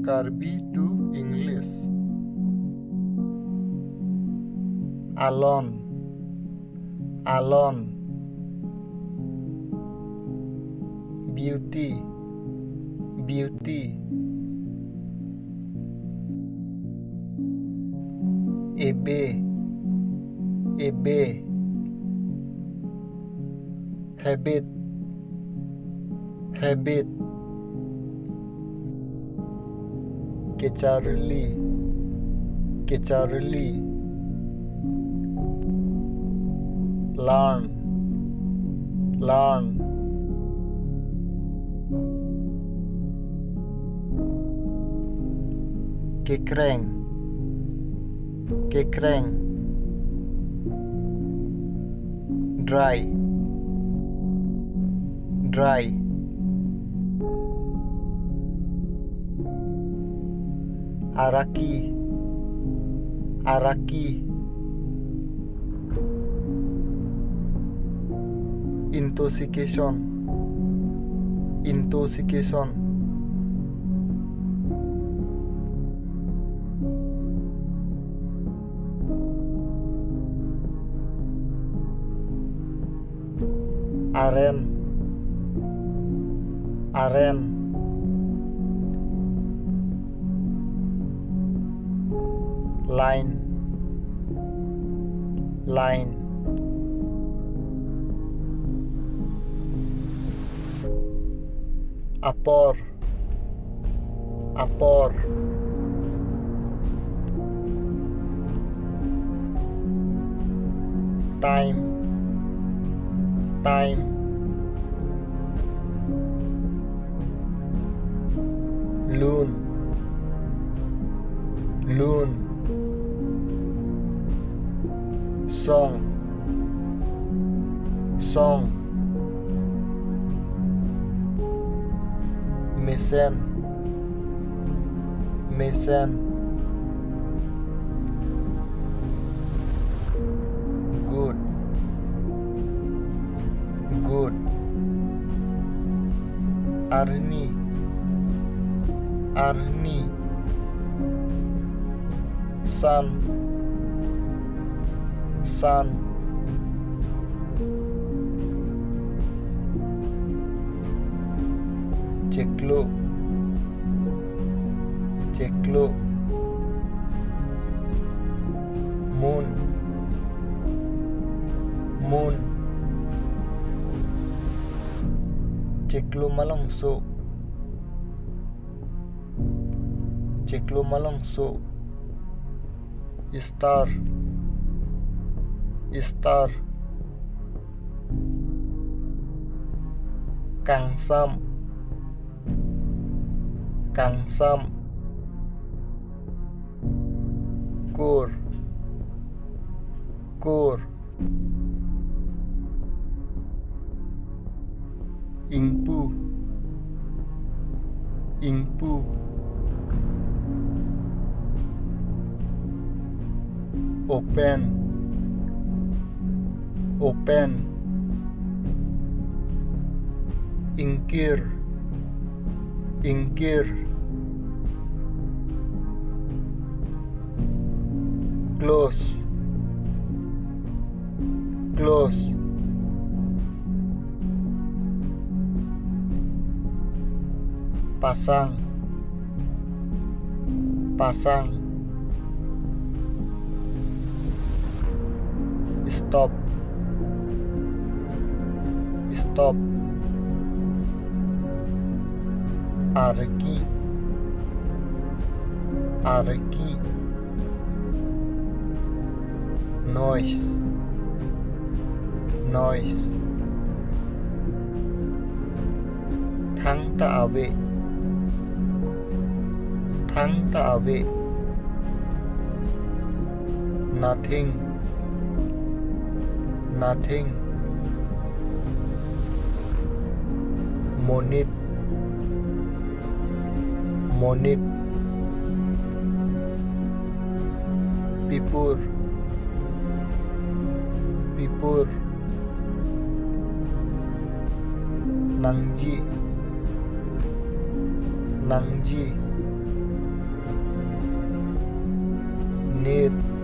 Karbi to English. Alone, alone. Beauty, beauty. Ebe, ebe. Habit, habit. Kecaruli, kecaruli. Learn, learn. Kekreng, kekreng. Dry, dry. Araki, araki. Intoxication, intoxication. Aren, aren. Line, line. Apor, apor. Time, time. Loon, loon. Song, song. Mesen, mesen. Good, good. Arni, arni. Sun, sun. Ceklo, ceklo. Moon, moon. Ceklo malongso, ceklo malongso. Star, star. Kangsam, kangsam. Core, core. Ingpu, ingpu. Open, open. Ingkir, ingkir. Close, close. Pasang, pasang. Stop, stop. Arki, arki. Noise, noise. Thắng ta ave, thắng ta ave. Nothing, nothing. Monit, monit. Pipur, pipur. Nangji, nangji. Monit.